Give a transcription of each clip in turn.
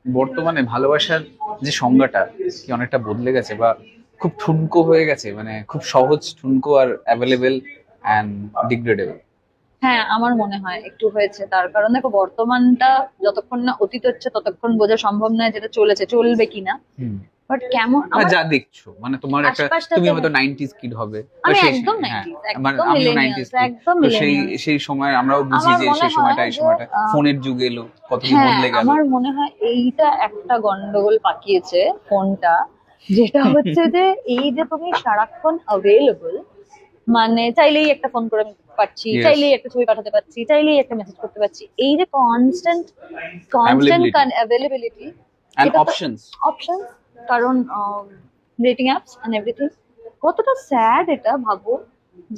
বর্তমানে ভালোবাসার যে সংজ্ঞাটা কি অনেকটা বদলে গেছে, বা খুব ঠুনকো হয়ে গেছে, মানে খুব সহজ, ঠুনকো আর অ্যাভেলেবেল অ্যান্ড ডিগ্রেডেবল? হ্যাঁ, আমার মনে হয় একটু হয়েছে। তার কারণ দেখো, বর্তমানটা যতক্ষণ না অতীত হচ্ছে ততক্ষণ বোঝা সম্ভব নয় যেটা চলেছে চলবে কিনা। হুম। বাট কেমন না, আমার যা দেখছো, মানে তোমার একটা, তুমি আশপাশটাতে, হয়তো 90s কিড হবে, তো আমি সেই, একদম হ্যাঁ, 90s, মানে একদম আমিও 90s মিলেনিয়ালস, কিড। একদম তো সেই মিলেনিয়ালস। সেই সময় আমরাও বুঝি আমার যে মনে সেই হয় সময়টা, এই যে সময়টা ফোনের যুগ এলো, কত কি হ্যাঁ, বদলে গেল। আমার মনে হয় এইটা একটা গন্ডগোল পাকিয়েছে ফোনটা, যেটা হচ্ছে যে এই যে তুমি সারাক্ষণ অ্যাভেলেবল, মানে চাইলেই একটা ফোন করে আমি পাচ্ছি, ইয়েস। চাইলেই একটা ছবি পাঠাতে পারছি, চাইলেই একটা মেসেজ করতে পারছি, এই যে constant constant availability availability, and এটা তো অপশনস। অপশন, কারণ ডেটিং অ্যাপস এন্ড এভরিথিং, কতটা স্যাড এটা ভাবো,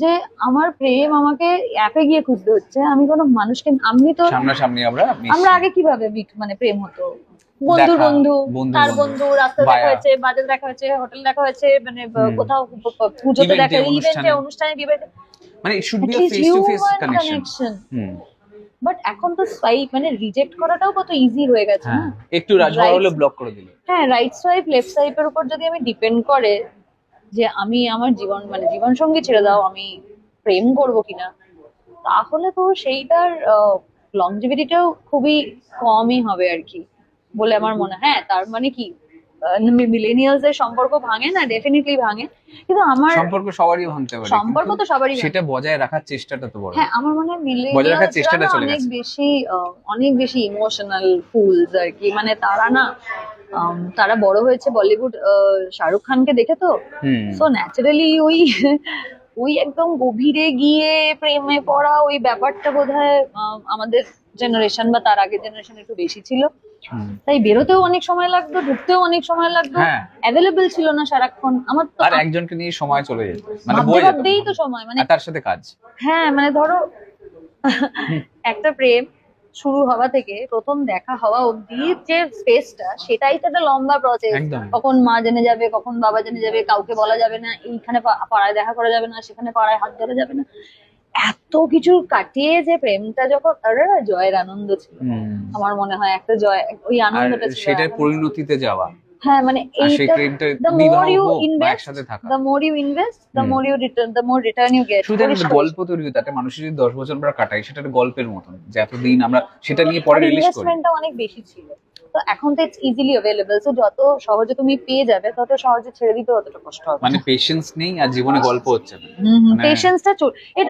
যে আমার প্রেম আমাকে অ্যাপে গিয়ে খুঁজতে হচ্ছে, আমি কোনো মানুষকে, আমি তো, সামনাসামনি আমরা আমরা মিশছি। আগে কিভাবে মানে প্রেম হতো, বন্ধুর দেখা, বন্ধু, বন্ধুর তার বন্ধু, বন্ধু, রাস্তায় দেখা বায়া। হয়েছে, বাজারে দেখা হয়েছে, হোটেলে দেখা হয়েছে, মানে হুম। কোথাও পুজোতে ইভেন্টে, দেখা, ইভেন্টে, অনুষ্ঠানে, অনুষ্ঠানে, বিয়েতে, মানে it should be a at least face to face human connection. Connection. Hmm. But এখন তো সোয়াইপ, মানে রিজেক্ট করাটাও কত ইজি হয়ে গেছে না। হ্যাঁ, একটু রাজঝগড়া রাইট, হলে ব্লক করে দিল। হ্যাঁ, রাইট সোয়াইপ লেফট সোয়াইপের উপর যদি আমি ডিপেন্ড করে যে আমি আমার জীবন, মানে জীবন সঙ্গী ছেড়ে দাও, আমি প্রেম করব কিনা, তাহলে তো সেইটার লংজিভিটিটাও খুবই কমই হবে আর কি, বলে আমার মনে হয়। হ্যাঁ, তার মানে কি মিলেনিয়ালস এর সম্পর্ক ভাঙে না? ডেফিনেটলি ভাঙে, কিন্তু আমার সম্পর্ক সবারই ভাঙতে পারে, সম্পর্ক কিন্তু তো সবারই ভাঙে। সেটা বজায় রাখার চেষ্টাটা তো বড় হ্যাঁ, কথা। আমার মনে হয় বজায় রাখার মিলেনিয়ালসরা চেষ্টাটা না চলে অনেক গেছে। বেশি অনেক বেশি ইমোশনাল ফুলস আর কি, মানে তারা না, তারা বড় হয়েছে বলিউড শাহরুখ খানকে দেখে তো, হুম। সো ন্যাচারালি ওই ওই একদম গভীরে গিয়ে প্রেমে পড়া ওই ব্যাপারটা বোধহয় আমাদের জেনারেশন বা তার আগের জেনারেশন একটু বেশি ছিল। হুম। তাই বেরোতেও অনেক সময় লাগতো, ঢুকতেও অনেক সময় লাগতো, হ্যাঁ। অ্যাভেলেবেল ছিল না সারাক্ষণ। আমার তো আর একজনকে নিয়ে সময় চলে যেত, মানে ভাবতে বয়ে যেত, ভাবতেই তো সময়, মানে আর তার সাথে কাজ। হ্যাঁ, মানে ধরো হুম। একটা প্রেম শুরু হওয়া থেকে প্রথম দেখা হওয়া অবধি যে স্পেসটা, সেটাই তো একটা লম্বা প্রসেস। একদম। কখন মা জেনে যাবে, কখন বাবা জেনে যাবে, কাউকে বলা যাবে না, এইখানে পাড়ায় দেখা করা যাবে না, সেখানে পাড়ায় হাত ধরা যাবে না, এত কিছু কাটিয়ে যে প্রেমটা যখন, আরে না, জয়ের আনন্দ ছিল। হুম। আমার মনে হয় একটা জয়, ওই আর আনন্দটা ছিল সেটার এমন। পরিণতিতে যাওয়া, হ্যাঁ, মানে আর সেই এইটা, প্রেমটা দ্য মোর বিবাহ ইউ হোক বা ইনভেস্ট, একসাথে থাকা। The more you invest, the hmm. More you return, the more return you get. শুধু একটা গল্প তৈরি হতো, একটা মানুষের যদি 10 বছর আমরা কাটাই, সেটা একটা গল্পের মতন, যে এতদিন আমরা সেটা নিয়ে পরে আর রিলিজ করি। ইনভেস্টমেন্টটা অনেক বেশি ছিল। তো এখন তো ইটস ইজিলি অ্যাভেলেবল, তো যত সহজে তুমি পেয়ে যাবে তত সহজে ছেড়ে দিতে অতটা কষ্ট হবে মানে না। পেশেন্স নেই, আর জীবনে গল্প হচ্ছে না। হুম, হুম, মানে পেশেন্সটা